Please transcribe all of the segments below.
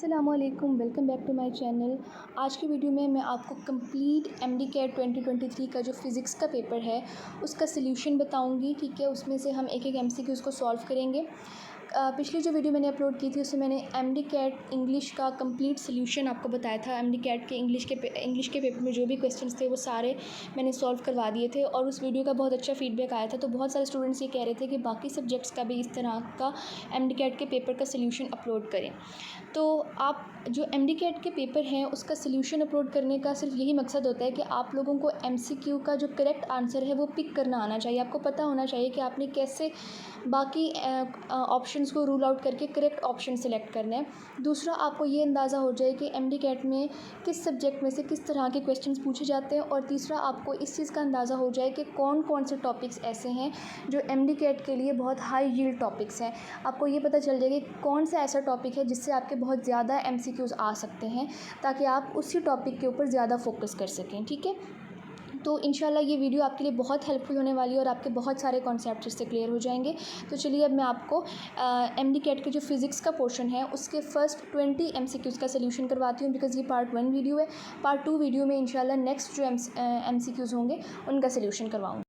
अस्सलामुअलैकुम, welcome back to my channel. आज की वीडियो में मैं आपको कंप्लीट एमडी कैट 2023 का जो फ़िज़िक्स का पेपर है उसका सल्यूशन बताऊंगी। ठीक है, उसमें से हम एक एक एमसीक्यूज़ को सॉल्व करेंगे। पिछली जो वीडियो मैंने अपलोड की थी उसमें मैंने एमडी कैट इंग्लिश का कंप्लीट सल्यूशन आपको बताया था। एमडी कैट के इंग्लिश के पेपर में जो भी क्वेश्चंस थे वो सारे मैंने सॉल्व करवा दिए थे और उस वीडियो का बहुत अच्छा फीडबैक आया था। तो बहुत सारे स्टूडेंट्स ये कह रहे थे कि बाकी सब्जेक्ट्स का भी इस तरह का एमडी कैट के पेपर का सल्यूशन अपलोड करें। तो आप जो एमडी कैट के पेपर हैं उसका सल्यूशन अपलोड करने का सिर्फ यही मकसद होता है कि आप लोगों को एमसीक्यू का जो करेक्ट आंसर है वो पिक करना आना चाहिए। आपको पता होना चाहिए कि आपने कैसे बाकी ऑप्शंस को रूल आउट करके करेक्ट ऑप्शन सेलेक्ट करना है। दूसरा, आपको ये अंदाज़ा हो जाए कि एमडी कैट में किस सब्जेक्ट में से किस तरह के क्वेश्चंस पूछे जाते हैं। और तीसरा, आपको इस चीज़ का अंदाज़ा हो जाए कि कौन कौन से टॉपिक्स ऐसे हैं जो एमडी कैट के लिए बहुत हाई यील्ड टॉपिक्स हैं। आपको ये पता चल जाएगा कि कौन सा ऐसा टॉपिक है जिससे आपके बहुत ज़्यादा एमसीक्यूज़ आ सकते हैं, ताकि आप उसी टॉपिक के ऊपर ज़्यादा फोकस कर सकें। ठीक है, तो इंशाल्लाह ये वीडियो आपके लिए बहुत हेल्पफुल होने वाली है और आपके बहुत सारे कॉन्सेप्ट इससे क्लियर हो जाएंगे। तो चलिए अब मैं आपको एमडी कैट के जो फिज़िक्स का पोर्शन है उसके फर्स्ट 20 एमसीक्यूज़ का सल्यूशन करवाती हूँ, बिकॉज़ ये पार्ट 1 वीडियो है। पार्ट 2 वीडियो में इंशाल्लाह नेक्स्ट जो एमसीक्यूज़ होंगे उनका सल्यूशन करवाऊँगी।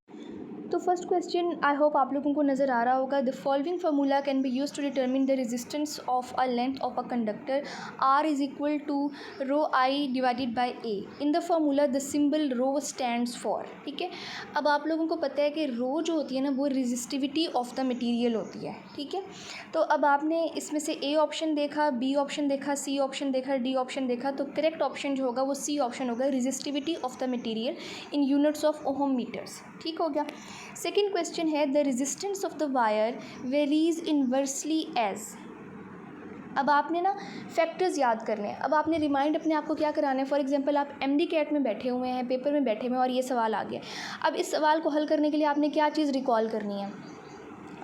तो फर्स्ट क्वेश्चन आई होप आप लोगों को नज़र आ रहा होगा। The following formula can be use to determine the resistance of a length of a conductor R is equal to rho I divided by A. In the formula the symbol rho stands for. ठीक है, अब आप लोगों को पता है कि रो जो होती है ना वो रेजिस्टिविटी ऑफ द मटीरियल होती है। ठीक है, तो अब आपने इसमें से ए ऑप्शन देखा, बी ऑप्शन देखा, सी ऑप्शन देखा, डी ऑप्शन देखा, तो करेक्ट ऑप्शन जो होगा वो सी ऑप्शन होगा, resistivity of the material in units of ohm meters. ठीक हो गया। सेकेंड क्वेश्चन है the resistance of the wire varies inversely as. अब आपने ना फैक्टर्स याद करने हैं। अब आपने रिमाइंड अपने आप को क्या कराना है। फॉर एग्जांपल आप एमडी कैट में बैठे हुए हैं, पेपर में बैठे हुए हैं और ये सवाल आ गया। अब इस सवाल को हल करने के लिए आपने क्या चीज़ रिकॉल करनी है।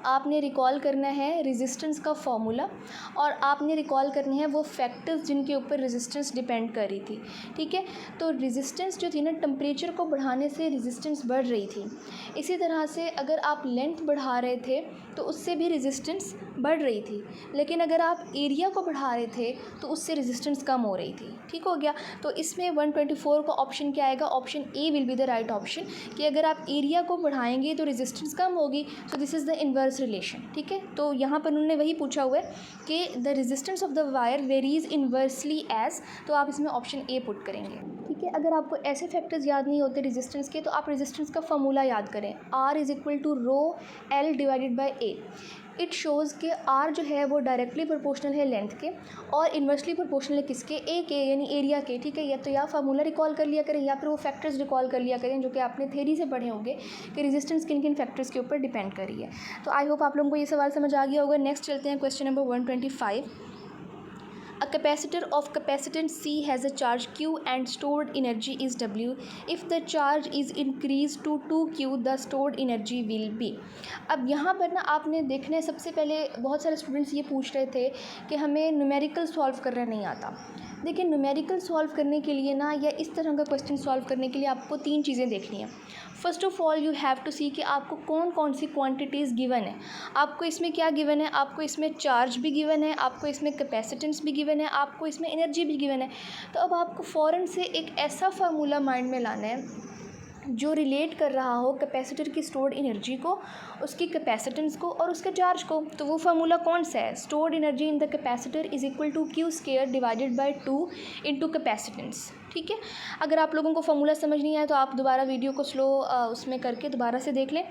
आपने रिकॉल करना है रेजिस्टेंस का फॉर्मूला और आपने रिकॉल करने हैं वो फैक्टर्स जिनके ऊपर रेजिस्टेंस डिपेंड कर रही थी। ठीक है, तो रेजिस्टेंस जो थी ना, टेम्परेचर को बढ़ाने से रेजिस्टेंस बढ़ रही थी। इसी तरह से अगर आप लेंथ बढ़ा रहे थे तो उससे भी रेजिस्टेंस बढ़ रही थी, लेकिन अगर आप एरिया को बढ़ा रहे थे तो उससे रेजिस्टेंस कम हो रही थी। ठीक हो गया। तो इसमें 124 का ऑप्शन क्या आएगा, option A will be the right option, कि अगर आप एरिया को बढ़ाएंगे तो रेजिस्टेंस कम होगी। So this is the inverse relation. ठीक है, तो यहाँ पर उन्होंने वही पूछा हुआ है कि the resistance of the wire varies inversely as, तो आप इसमें ऑप्शन ए पुट करेंगे। ठीक है, अगर आपको ऐसे फैक्टर्स याद नहीं होते रेजिस्टेंस के तो आप रेजिस्टेंस का फॉर्मूला याद करें, R is equal to rho L divided by A. It shows कि आर जो है वो डायरेक्टली प्रोपोर्शनल है लेंथ के और इन्वर्सली प्रोपोर्शनल है किसके, ए के, यानी एरिया के। ठीक है, या तो या फार्मूला रिकॉल कर लिया करें या फिर वो फैक्टर्स रिकॉल कर लिया करें जो कि आपने थ्योरी से पढ़े होंगे कि रेजिस्टेंस किन किन फैक्टर्स के ऊपर डिपेंड कर रही है। तो आई होप आप लोगों को ये सवाल समझ आ गया होगा। नेक्स्ट चलते हैं question number 125। A capacitor of capacitance C has a charge Q and stored energy is W. If the charge is increased to 2Q, the stored energy will be. अब यहाँ पर ना आपने देखना है, सबसे पहले बहुत सारे स्टूडेंट्स ये पूछ रहे थे कि हमें न्यूमेरिकल सॉल्व करना नहीं आता। देखिए, न्यूमेरिकल सॉल्व करने के लिए ना या इस तरह का क्वेश्चन सॉल्व करने के लिए आपको 3 चीज़ें देखनी है। First of all you have to see कि आपको कौन कौन सी क्वांटिटीज़ गिवन है। आपको इसमें क्या गिवन है, आपको इसमें चार्ज भी गिवन है, आपको इसमें कैपेसिटेंस भी गिवन है, आपको इसमें एनर्जी भी गिवन है। तो अब आपको फ़ौरन से एक ऐसा फार्मूला माइंड में लाना है जो रिलेट कर रहा हो कैपेसिटर की स्टोर्ड एनर्जी को, उसकी कैपेसिटेंस को और उसके चार्ज को। तो वो फार्मूला कौन सा है, stored energy in the capacitor is equal to Q square divided by 2 into capacitance. ठीक है, अगर आप लोगों को फार्मूला समझ नहीं आया तो आप दोबारा वीडियो को स्लो उसमें करके दोबारा से देख लें।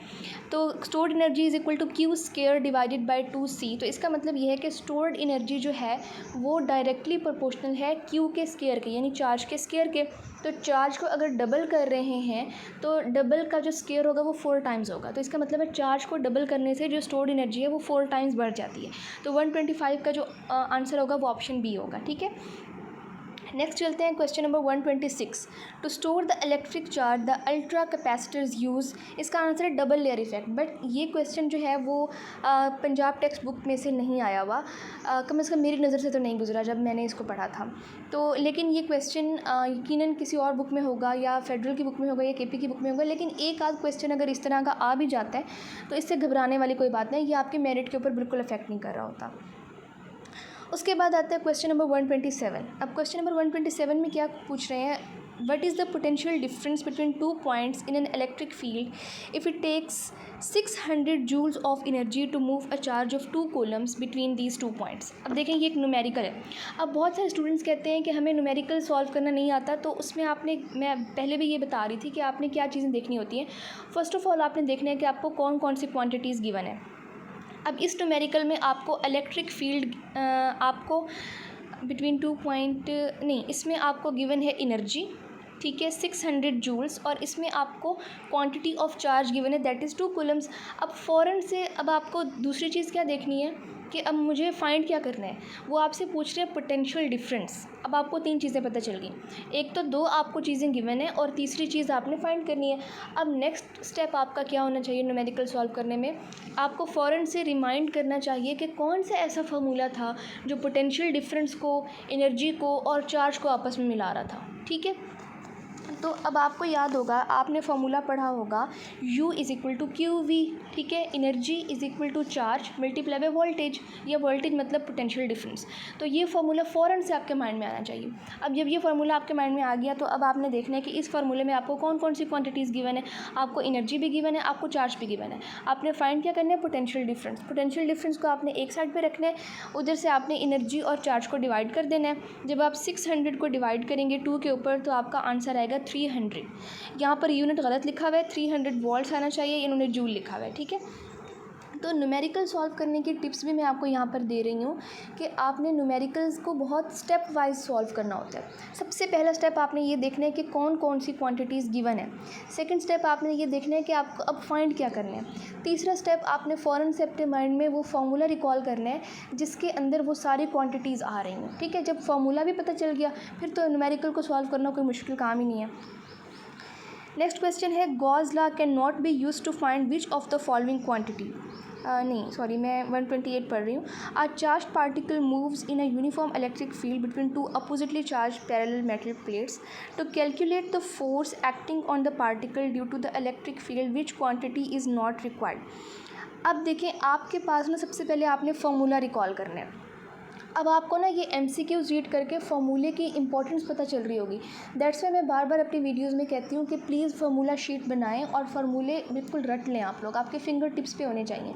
तो stored energy is equal to Q square divided by 2c। तो इसका मतलब ये है कि स्टोर्ड एनर्जी जो है वो डायरेक्टली प्रोपोर्शनल है क्यू के स्क्वायर के, यानी चार्ज के स्क्वायर के। तो चार्ज को अगर डबल कर रहे हैं तो डबल का जो स्क्वायर होगा वो 4 टाइम्स होगा। तो इसका मतलब है चार्ज को डबल करने से जो स्टोर्ड एनर्जी है वो 4 टाइम्स बढ़ जाती है। तो 125 का जो आंसर होगा वो ऑप्शन बी होगा। ठीक है, नेक्स्ट चलते हैं question number 126। To store the electric charge the ultra capacitors use. इसका आंसर है डबल लेयर इफेक्ट, बट ये क्वेश्चन जो है वो पंजाब टेक्स्ट बुक में से नहीं आया हुआ, कम से कम मेरी नज़र से तो नहीं गुजरा जब मैंने इसको पढ़ा था। तो लेकिन ये क्वेश्चन यकीनन किसी और बुक में होगा, या फेडरल की बुक में होगा या केपी की बुक में होगा। लेकिन एक आध क्वेश्चन अगर इस तरह का आ भी जाता है तो इससे घबराने वाली कोई बात नहीं, ये आपके मेरिट के ऊपर बिल्कुल अफेक्ट नहीं कर रहा होता। उसके बाद आता है क्वेश्चन नंबर 127। अब क्वेश्चन नंबर 127 में क्या पूछ रहे हैं, what is the potential difference between 2 points in an electric field if it takes 600 joules of energy to move a charge of 2 coulombs between these 2 points. अब देखें ये एक न्यूमेरिकल है। अब बहुत सारे स्टूडेंट्स कहते हैं कि हमें न्यूमेरिकल सॉल्व करना नहीं आता, तो उसमें मैं पहले भी ये बता रही थी कि आपने क्या चीज़ें देखनी होती हैं। फर्स्ट ऑफ ऑल आपने देखना है कि आपको कौन कौन सी क्वान्टिटीज़ गिवन है। अब इस न्यूमेरिकल में आपको इलेक्ट्रिक फील्ड आपको बिटवीन 2 पॉइंट नहीं, इसमें आपको गिवन है एनर्जी, ठीक है, 600 जूल्स, और इसमें आपको क्वांटिटी ऑफ चार्ज गिवन है दैट इज़ 2 कूलम्स। अब फ़ौरन से अब आपको दूसरी चीज़ क्या देखनी है कि अब मुझे फाइंड क्या करना है, वो आपसे पूछ रहे हैं पोटेंशियल डिफरेंस। अब आपको 3 चीज़ें पता चल गई, एक तो 2 आपको चीज़ें गिवन है और तीसरी चीज़ आपने फाइंड करनी है। अब नेक्स्ट स्टेप आपका क्या होना चाहिए न्यूमेरिकल सॉल्व करने में, आपको फ़ौरन से रिमाइंड करना चाहिए कि कौन सा ऐसा फार्मूला था जो पोटेंशियल डिफरेंस को, एनर्जी को और चार्ज को आपस में मिला रहा था, ठीक है। तो अब आपको याद होगा, आपने फार्मूला पढ़ा होगा U is equal to Q V, ठीक है, energy is equal to charge multiply by voltage, या वोल्टेज मतलब पोटेंशियल डिफरेंस। तो ये फार्मूला फ़ौरन से आपके माइंड में आना चाहिए। अब जब ये फार्मूला आपके माइंड में आ गया तो अब आपने देखना है कि इस फार्मूले में आपको कौन कौन सी क्वांटिटीज़ गिवन है। आपको एनर्जी भी गिवन है, आपको चार्ज भी गिवन है। आपने फाइंड क्या करना है, पोटेंशियल डिफरेंस। पोटेंशियल डिफरेंस को आपने एक साइड पर रखना है, उधर से आपने एनर्जी और चार्ज को डिवाइड कर देना है। जब आप 600 को डिवाइड करेंगे 2 के ऊपर तो आपका आंसर आएगा 300। यहाँ पर यूनिट गलत लिखा हुआ है, 300 वोल्ट्स आना चाहिए, इन्होंने जूल लिखा हुआ है, ठीक है। तो न्यूमेरिकल सॉल्व करने की टिप्स भी मैं आपको यहाँ पर दे रही हूँ कि आपने न्यूमेरिकल्स को बहुत स्टेप वाइज सॉल्व करना होता है। सबसे पहला स्टेप आपने ये देखना है कि कौन कौन सी क्वांटिटीज़ गिवन है। सेकंड स्टेप आपने ये देखना है कि आपको अब फाइंड क्या करना है। तीसरा स्टेप आपने फ़ौरन से अपने माइंड में वो फार्मूला रिकॉल करना है जिसके अंदर वो सारी क्वान्टिटीज़ आ रही हैं, ठीक है। जब फार्मूला भी पता चल गया फिर तो न्यूमेरिकल को सॉल्व करना कोई मुश्किल काम ही नहीं है। नेक्स्ट क्वेश्चन है, Gauss law can not be use to find which of the following quantity, नहीं सॉरी मैं 128 पढ़ रही हूँ। A charge particle moves in a uniform electric field between 2 oppositely charge parallel metal plates. To calculate the force acting on the particle due to the electric field which quantity is not required. अब देखें आपके पास ना सबसे पहले आपने formula recall करना है। अब आपको ना ये MCQs रीड करके फार्मूले की इंपॉर्टेंस पता चल रही होगी। दैट्स वाई मैं बार बार अपनी वीडियोस में कहती हूँ कि प्लीज़ फार्मूला शीट बनाएं और फार्मूले बिल्कुल रट लें आप लोग, आपके फिंगर टिप्स पे होने चाहिए।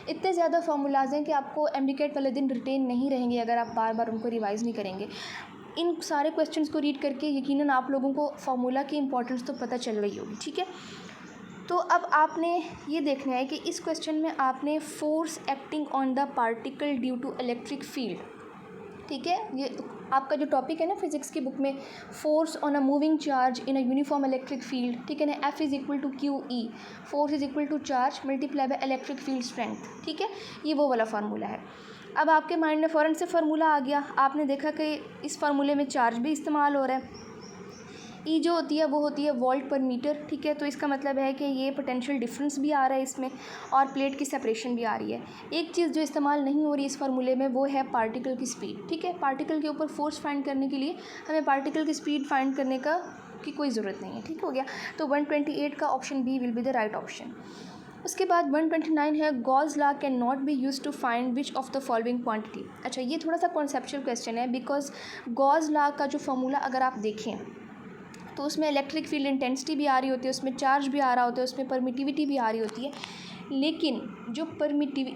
इतने ज़्यादा फार्मूलाज हैं कि आपको MDCAT वाले दिन रिटेन नहीं रहेंगे अगर आप बार बार उनको रिवाइज़ नहीं करेंगे। इन सारे क्वेश्चंस को रीड करके यकीनन आप लोगों को फार्मूला की इंपॉर्टेंस तो पता चल रही होगी, ठीक है। तो अब आपने ये देखना है कि इस क्वेश्चन में आपने force acting on the particle due to electric field, ठीक है, ये आपका जो टॉपिक है ना फिजिक्स की बुक में, force on a moving charge in a uniform electric field, ठीक है ना, F is equal to Q E, force is equal to charge multiply by electric field strength, ठीक है, ये वो वाला फार्मूला है। अब आपके माइंड में फ़ौरन से फार्मूला आ गया, आपने देखा कि इस फार्मूले में चार्ज भी इस्तेमाल हो रहा है, ई जो होती है वो होती है वोल्ट पर मीटर, ठीक है। तो इसका मतलब है कि ये पोटेंशियल डिफरेंस भी आ रहा है इसमें और प्लेट की सेपरेशन भी आ रही है। एक चीज़ जो इस्तेमाल नहीं हो रही इस फार्मूले में वो है पार्टिकल की स्पीड, ठीक है। पार्टिकल के ऊपर फोर्स फाइंड करने के लिए हमें पार्टिकल की स्पीड फाइंड करने की कोई ज़रूरत नहीं है, ठीक हो गया। तो 128 का option B will be the right option. उसके बाद 129 है, Gauss law can not be use to find which of the following quantity. अच्छा ये थोड़ा सा कॉन्सेप्चुअल क्वेश्चन है बिकॉज गॉस लॉ का जो फार्मूला अगर आप देखें तो उसमें इलेक्ट्रिक फील्ड इंटेंसिटी भी आ रही होती है, उसमें चार्ज भी आ रहा होता है, उसमें परमिटिविटी भी आ रही होती है। लेकिन जो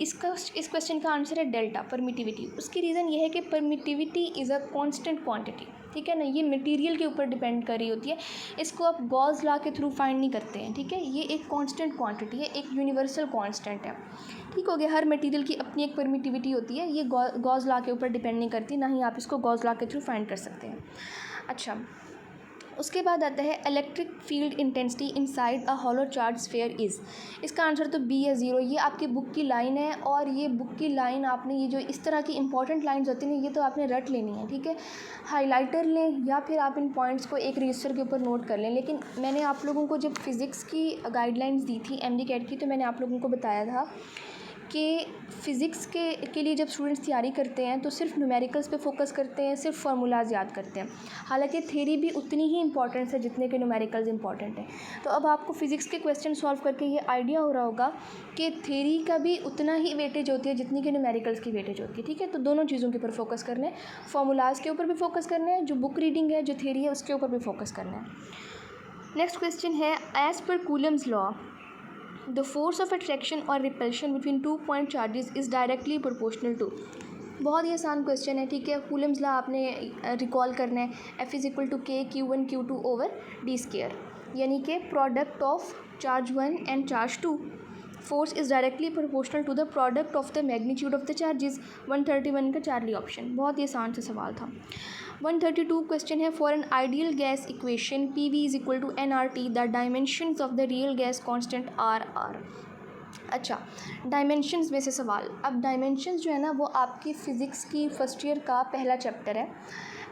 इस क्वेश्चन का आंसर है डेल्टा परमिटिविटी। उसकी रीज़न ये है कि permittivity is a constant quantity, ठीक है ना, ये मटेरियल के ऊपर डिपेंड कर रही होती है। इसको आप गॉस लॉ के थ्रू फाइंड नहीं करते हैं, ठीक है। ये एक कांस्टेंट क्वांटिटी है, एक यूनिवर्सल कांस्टेंट है, ठीक हो गया। हर मटेरियल की अपनी एक परमिटिविटी होती है, ये गॉस लॉ के ऊपर डिपेंड नहीं करती, ना ही आप इसको गॉस लॉ के थ्रू फाइंड कर सकते हैं। अच्छा उसके बाद आता है electric field intensity inside a hollow charge sphere is. इसका आंसर तो बी है 0। ये आपकी बुक की लाइन है और ये बुक की लाइन आपने ये जो इस तरह की इंपॉर्टेंट लाइंस होती हैं ये तो आपने रट लेनी है, ठीक है। हाइलाइटर लें या फिर आप इन पॉइंट्स को एक रजिस्टर के ऊपर नोट कर लें। लेकिन मैंने आप लोगों को जब फिज़िक्स की गाइडलाइंस दी थी MDCAT की तो मैंने आप लोगों को बताया था कि फ़िज़िक्स के लिए जब स्टूडेंट्स तैयारी करते हैं तो सिर्फ न्यूमेरिकल्स पे फोकस करते हैं, सिर्फ फार्मूलाज याद करते हैं। हालांकि थ्योरी भी उतनी ही इंपॉर्टेंट है जितने के न्यूमेरिकल्स इंपॉर्टेंट हैं। तो अब आपको फ़िज़िक्स के क्वेश्चन सॉल्व करके ये आइडिया हो रहा होगा कि थ्योरी का भी उतना ही वेटेज होती है जितनी कि न्यूमेरिकल्स की वेटेज होती है। ठीक है, तो दोनों चीज़ों के ऊपर फोकस करना है, फार्मूलाज के ऊपर भी फोकस करना है, जो बुक रीडिंग है, जो थ्योरी है, उसके ऊपर भी फोकस करना है। नेक्स्ट क्वेश्चन है, as per Coulomb's law the force of attraction और repulsion between 2 point charges is directly proportional to. बहुत ही आसान क्वेश्चन है। ठीक है, कूलम्स लॉ आपने रिकॉल करना है, F=K Q1 Q2/d², यानी कि product of charge 1 and charge 2। Force is directly proportional to the product of the magnitude of the charges. 131 का चार्ली ऑप्शन। बहुत ही आसान सा सवाल था। 132 क्वेश्चन है, for an ideal gas equation PV=nRT the dimensions of the real gas constant R. अच्छा, dimensions में से सवाल। अब डायमेंशंस जो है ना वो आपकी फ़िज़िक्स की फर्स्ट ईयर का पहला चैप्टर है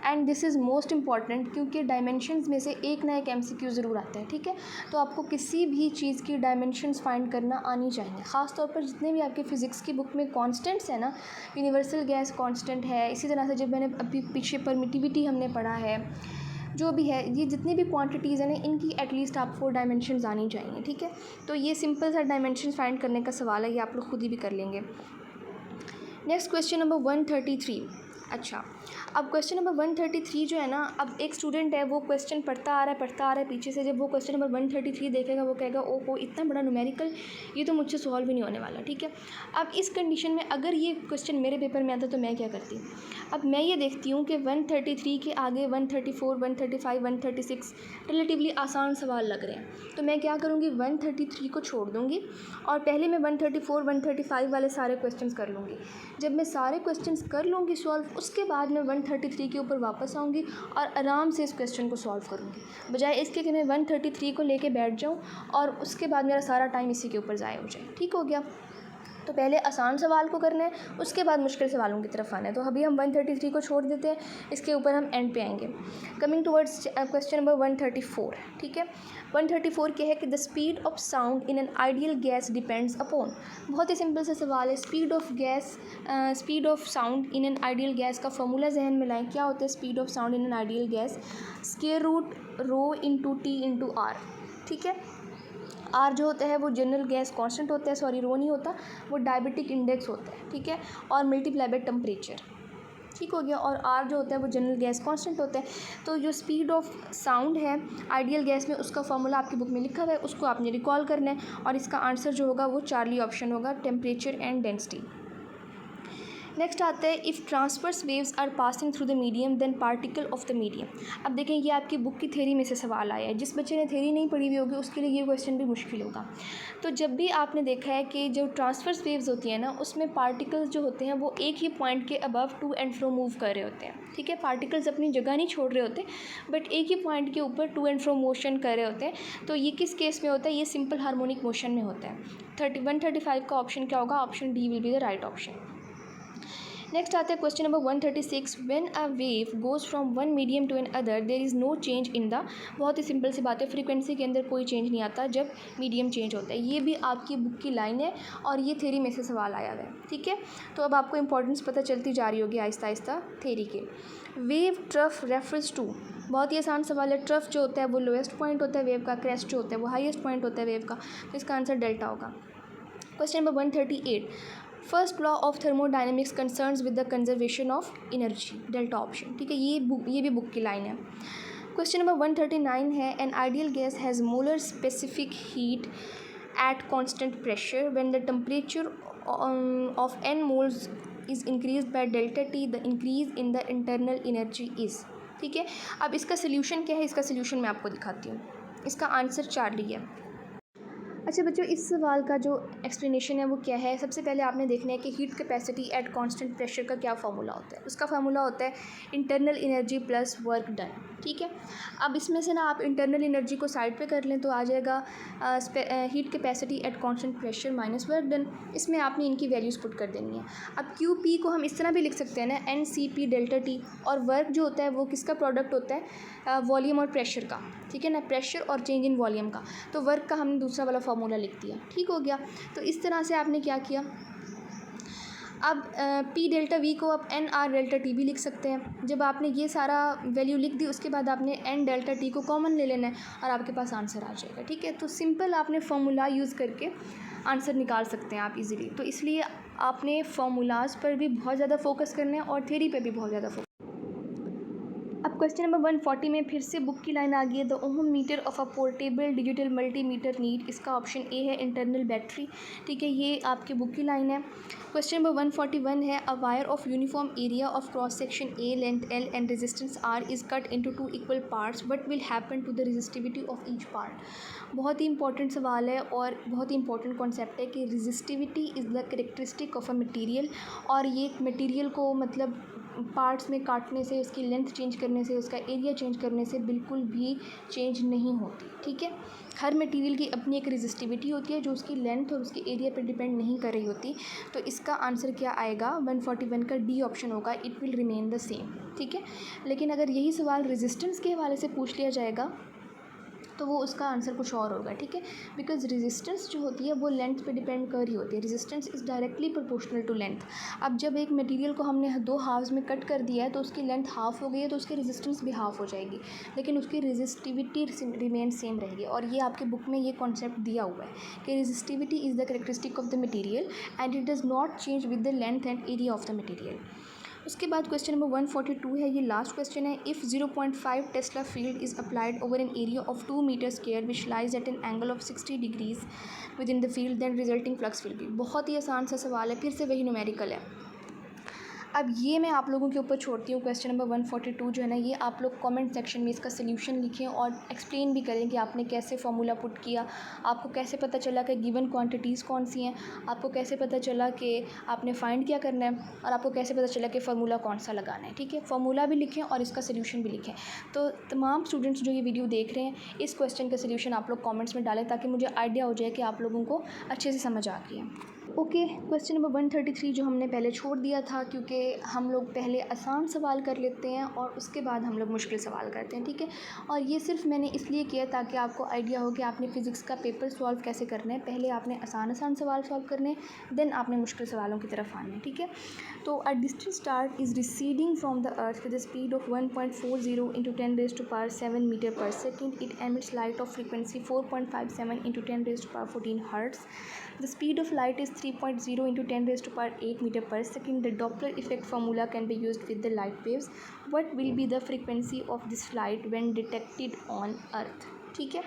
and this is most important, क्योंकि डायमेंशंस में से एक ना एक MCQ ज़रूर आता है। ठीक है, तो आपको किसी भी चीज़ की डायमेंशंस फाइंड करना आनी चाहिए, ख़ास तौर पर जितने भी आपके फ़िज़िक्स की बुक में कॉन्स्टेंट्स है ना, यूनिवर्सल गैस कॉन्स्टेंट है, इसी तरह से जब मैंने अभी पीछे परमिटिविटी हमने पढ़ा है, जो भी है, ये जितनी भी क्वांटिटीज़ हैं ना, इनकी एटलीस्ट आपको डायमेंशंस आनी चाहिए। ठीक है, तो ये सिंपल सा डायमेंशंस फाइंड करने का सवाल है, ये आप लोग खुद ही भी कर लेंगे। Next question number 133। अच्छा, अब क्वेश्चन नंबर 133 जो है ना, अब एक स्टूडेंट है वो क्वेश्चन पढ़ता आ रहा है पीछे से, जब वो क्वेश्चन नंबर 133 देखेगा वो कहेगा ओहो इतना बड़ा न्यूमेरिकल, ये तो मुझसे सॉल्व ही नहीं होने वाला। ठीक है, अब इस कंडीशन में अगर ये क्वेश्चन मेरे पेपर में आता तो मैं क्या करती? अब मैं ये देखती हूँ कि 133 के आगे 134, 135, 136 रिलेटिवली आसान सवाल लग रहे हैं, तो मैं क्या करूँगी, 133 को छोड़ दूँगी और पहले मैं 134, 135 वाले सारे क्वेश्चन कर लूँगी। जब मैं सारे क्वेश्चन कर लूँगी सॉल्व, उसके बाद मैं 133 के ऊपर वापस आऊँगी और आराम से इस क्वेश्चन को सॉल्व करूँगी, बजाय इसके कि मैं 133 को लेके बैठ जाऊँ और उसके बाद मेरा सारा टाइम इसी के ऊपर ज़ाया हो जाए। ठीक हो गया, तो पहले आसान सवाल को करना है, उसके बाद मुश्किल सवालों की तरफ आना है। तो अभी हम 133 को छोड़ देते हैं, इसके ऊपर हम एंड पे आएंगे। Coming towards question number 134। ठीक है, 134 क्या है कि the speed of sound in an ideal gas depends upon. बहुत ही सिंपल सा सवाल है, speed of sound in an ideal gas का फॉर्मूला जहन में लाएं। क्या होता है speed of sound in an ideal gas? √ρ/T/R। ठीक है, आर जो होता है वो जनरल गैस कांस्टेंट होता है, सॉरी रो नहीं होता, वो डायबिटिक इंडेक्स होता है। ठीक है, और मल्टीप्लाई बाय टेम्परेचर। ठीक हो गया, और आर जो होता है वो जनरल गैस कांस्टेंट होता है। तो जो स्पीड ऑफ साउंड है आइडियल गैस में, उसका फॉर्मूला आपकी बुक में लिखा हुआ है, उसको आपने रिकॉल करना है और इसका आंसर जो होगा वो चार्ली ऑप्शन होगा, टेम्परेचर एंड डेंसिटी। नेक्स्ट आता है, if transverse waves are passing through the medium then particle of the medium. अब देखें ये आपकी बुक की थ्योरी में से सवाल आया है, जिस बच्चे ने थ्योरी नहीं पढ़ी हुई होगी उसके लिए ये क्वेश्चन भी मुश्किल होगा। तो जब भी आपने देखा है कि जो ट्रांसवर्स वेव्स होती हैं ना, उसमें पार्टिकल्स जो होते हैं वो एक ही पॉइंट के above to and fro move कर रहे होते हैं। ठीक है, पार्टिकल्स अपनी जगह नहीं छोड़ रहे होते, बट एक ही पॉइंट के ऊपर टू एंड फ्रो मोशन कर रहे होते हैं। तो ये किस केस में होता है? ये सिंपल हार्मोनिक मोशन में होता है। 135 का ऑप्शन क्या होगा? Option D will be the right option. Next आता है question number 136। When a wave goes from one medium to another there is no change in the. बहुत ही सिंपल सी बात है, फ्रीक्वेंसी के अंदर कोई चेंज नहीं आता जब मीडियम चेंज होता है। ये भी आपकी बुक की लाइन है और ये थ्योरी में से सवाल आया हुआ है। ठीक है, तो अब आपको इंपॉर्टेंस पता चलती जा रही होगी आहिस्ता आहिस्ता थ्योरी के। Wave trough refers to. बहुत ही आसान सवाल है, ट्रफ जो होता है वो लोएस्ट पॉइंट होता है वेव का, क्रेस्ट जो होता है वो हाईएस्ट पॉइंट होता है वेव का, तो इसका आंसर डेल्टा होगा। Question number 138। First law of thermodynamics concerns with the conservation of energy, delta option. ठीक है, ये भी बुक की लाइन है। क्वेश्चन नंबर 139 है, N ideal gas has molar specific heat at constant pressure when the temperature of n moles is increase by delta T, the increase in the internal energy is. ठीक है, अब इसका solution क्या है? इसका solution मैं आपको दिखाती हूँ। इसका आंसर चार्ली है। अच्छा बच्चों, इस सवाल का जो एक्सप्लेनेशन है वो क्या है? सबसे पहले आपने देखना है कि heat capacity at constant pressure का क्या फार्मूला होता है। उसका फार्मूला होता है internal energy plus work done. ठीक है, अब इसमें से ना आप इंटरनल एनर्जी को साइड पे कर लें तो आ जाएगा heat capacity at constant pressure minus work done. इसमें आपने इनकी वैल्यूज़ पुट कर देनी है। अब क्यू पी को हम इस तरह भी लिख सकते हैं ना, N C P delta T, और वर्क जो होता है वो किसका प्रोडक्ट होता है? वॉल्यूम और प्रेशर का। ठीक है ना, प्रेशर और चेंज इन वॉल्यूम का। तो वर्क का हमने दूसरा वाला फार्मूला लिख दिया। ठीक हो गया, तो इस तरह से आपने क्या किया, अब पी डेल्टा वी को आप एन आर डेल्टा टी भी लिख सकते हैं। जब आपने ये सारा वैल्यू लिख दी उसके बाद आपने एन डेल्टा टी को कॉमन ले लेना है और आपके पास आंसर आ जाएगा। ठीक है, तो सिंपल आपने फार्मूला यूज़ करके आंसर निकाल सकते हैं आप इजीली। तो इसलिए आपने फार्मूलाज पर भी बहुत ज़्यादा फोकस करना है और थ्योरी पे भी बहुत ज़्यादा फोकस। अब क्वेश्चन नंबर 140 में फिर से बुक की लाइन आ गई है। The ohm meter of a portable digital multimeter need, इसका ऑप्शन ए है इंटरनल बैटरी। ठीक है, ये आपकी बुक की लाइन है। क्वेश्चन नंबर 141 है a wire of uniform area of cross section A, length L and resistance R is cut into 2 equal parts, what will happen to the resistivity of each part. बहुत ही important सवाल है और बहुत ही important concept है कि resistivity is the characteristic of a material, और ये मटेरियल को मतलब पार्ट्स में काटने से, उसकी लेंथ चेंज करने से, उसका एरिया चेंज करने से बिल्कुल भी चेंज नहीं होती। ठीक है, हर मटेरियल की अपनी एक रेजिस्टिविटी होती है जो उसकी लेंथ और उसके एरिया पर डिपेंड नहीं कर रही होती। तो इसका आंसर क्या आएगा, 141 का डी ऑप्शन होगा, it will remain the same. ठीक है, लेकिन अगर यही सवाल रेजिस्टेंस के हवाले से पूछ लिया जाएगा तो वो उसका आंसर कुछ और होगा। ठीक है, बिकॉज रेजिस्टेंस जो होती है वो लेंथ पे डिपेंड कर रही होती है। Resistance is directly proportional to length. अब जब एक मटेरियल को हमने 2 हाफ्स में कट कर दिया है तो उसकी लेंथ हाफ हो गई है, तो उसकी रेजिस्टेंस भी हाफ हो जाएगी, लेकिन उसकी रेजिस्टिविटी रिमेन सेम रहेगी। और ये आपके बुक में ये कॉन्सेप्ट दिया हुआ है कि resistivity is the characteristic of the material and it does not change with the length and area of the material. उसके बाद क्वेश्चन नंबर 142 है, ये लास्ट क्वेश्चन है। If 0.5 tesla field is applied over an area of 2 meter square which lies at an angle of 60 degrees with in the field, then resulting flux will be. बहुत ही आसान सा सवाल है, फिर से वही न्यूमेरिकल है। अब ये मैं आप लोगों के ऊपर छोड़ती हूँ। क्वेश्चन नंबर 142 जो है ना, ये आप लोग कमेंट सेक्शन में इसका सल्यूशन लिखें और एक्सप्लेन भी करें कि आपने कैसे फार्मूला पुट किया, आपको कैसे पता चला कि गिवन क्वांटिटीज़ कौन सी हैं, आपको कैसे पता चला कि आपने फाइंड क्या करना है, और आपको कैसे पता चला कि फ़ार्मूला कौन सा लगाना है। ठीक है, फार्मूला भी लिखें और इसका सल्यूशन भी लिखें। तो तमाम स्टूडेंट्स जो ये वीडियो देख रहे हैं, इस क्वेश्चन का सल्यूशन आप लोग कॉमेंट्स में डालें ताकि मुझे आइडिया हो जाए कि आप लोगों को अच्छे से समझ आ गई है। ओके, क्वेश्चन नंबर 133 जो हमने पहले छोड़ दिया था, क्योंकि हम लोग पहले आसान सवाल कर लेते हैं और उसके बाद हम लोग मुश्किल सवाल करते हैं। ठीक है, और ये सिर्फ मैंने इसलिए किया ताकि आपको आइडिया हो कि आपने फ़िज़िक्स का पेपर सॉल्व कैसे करना है। पहले आपने आसान सवाल सॉल्व करने, देन आपने मुश्किल सवालों की तरफ आना है। ठीक है, तो a distant star is receding from the earth with the speed of 1.40 into 10⁻⁷ metre per second. It emits light of frequency 4.57 into 10⁻14 hertz. The speed of light is 3.0 into 10⁸ meter per second. The Doppler effect formula can be used with the light waves. What will be the frequency of this light when detected on Earth? ठीक है,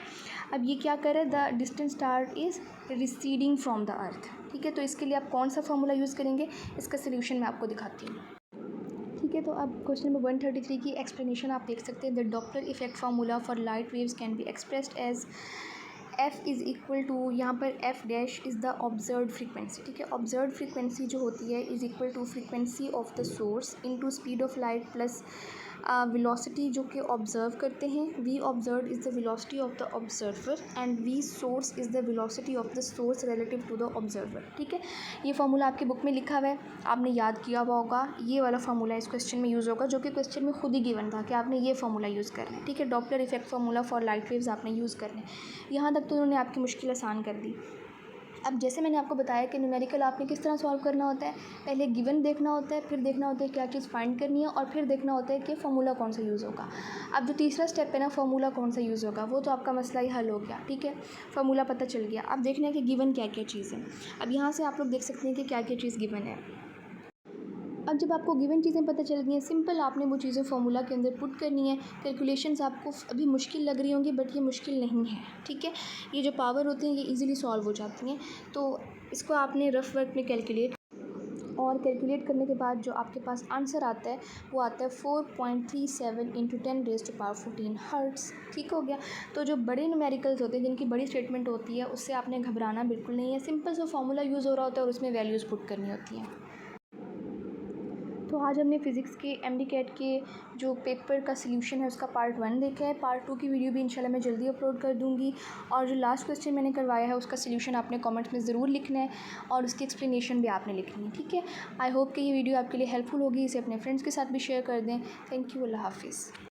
अब ये क्या कर रहा है, the distant star is receding from the अर्थ। ठीक है, तो इसके लिए आप कौन सा फार्मूला यूज़ करेंगे, इसका सोल्यूशन मैं आपको दिखाती हूँ। ठीक है, तो अब क्वेश्चन नंबर 133 की एक्सप्लेनेशन आप देख सकते हैं। The Doppler effect formula for light waves can be expressed as F is equal to, यहाँ पर F dash is the observed frequency. ठीक है, ऑब्जर्व्ड फ्रीक्वेंसी जो होती है is equal to frequency of the source into speed of light plus velocity जो कि observe करते हैं। V observed is the velocity of the observer and V source is the velocity of the source relative to the observer. ठीक है, ये formula आपकी book में लिखा हुआ है, आपने याद किया हुआ होगा। ये वाला फार्मूला इस क्वेश्चन में यूज़ होगा, जो कि क्वेश्चन में खुद ही गिवन था कि आपने ये फार्मूला यूज़ करना है। ठीक है, Doppler effect formula for light waves आपने यूज़ करना है। यहाँ तक तो उन्होंने आपकी मुश्किल आसान कर दी। अब जैसे मैंने आपको बताया कि न्यूमेरिकल आपने किस तरह सॉल्व करना होता है, पहले गिवन देखना होता है, फिर देखना होता है क्या चीज़ फाइंड करनी है, और फिर देखना होता है कि फार्मूला कौन सा यूज़ होगा। अब जो तीसरा स्टेप है ना, फार्मूला कौन सा यूज़ होगा, वो तो आपका मसला ही हल हो गया। ठीक है, फार्मूला पता चल गया। अब देखना है कि गिवन क्या क्या चीज़ है। अब यहाँ से आप लोग देख सकते हैं कि क्या क्या चीज़ गिवन है। अब जब आपको गिवन चीज़ें पता चल गई हैं, सिंपल आपने वो चीज़ें फार्मूला के अंदर पुट करनी है। कैलकुलेशंस आपको अभी मुश्किल लग रही होंगी, बट ये मुश्किल नहीं है। ठीक है, ये जो पावर होती हैं ये इजीली सॉल्व हो जाती हैं। तो इसको आपने रफ वर्क में कैलकुलेट, और कैलकुलेट करने के बाद जो आपके पास आंसर आता है वो आता है 4.37 इंटू 10⁻14 हर्ट्ज़। ठीक हो गया। तो जो बड़े न्यूमेरिकल्स होते हैं, जिनकी बड़ी स्टेटमेंट होती है, उससे आपने घबराना बिल्कुल नहीं है। सिंपल सा फार्मूला यूज़ हो रहा होता है और उसमें वैल्यूज़ पुट करनी होती हैं। तो आज हमने फ़िज़िक्स के MD-CAT के जो पेपर का सल्यूशन है उसका पार्ट 1 देखा है। पार्ट 2 की वीडियो भी इंशाल्लाह मैं जल्दी अपलोड कर दूँगी, और जो लास्ट क्वेश्चन मैंने करवाया है उसका सल्यूशन आपने कमेंट्स में ज़रूर लिखना है और उसकी एक्सप्लेनेशन भी आपने लिखनी है। ठीक है, आई होप कि ये वीडियो आपके लिए हेल्पफुल होगी। इसे अपने फ्रेंड्स के साथ भी शेयर कर दें। थैंक यू, अल्लाह हाफ़िज़।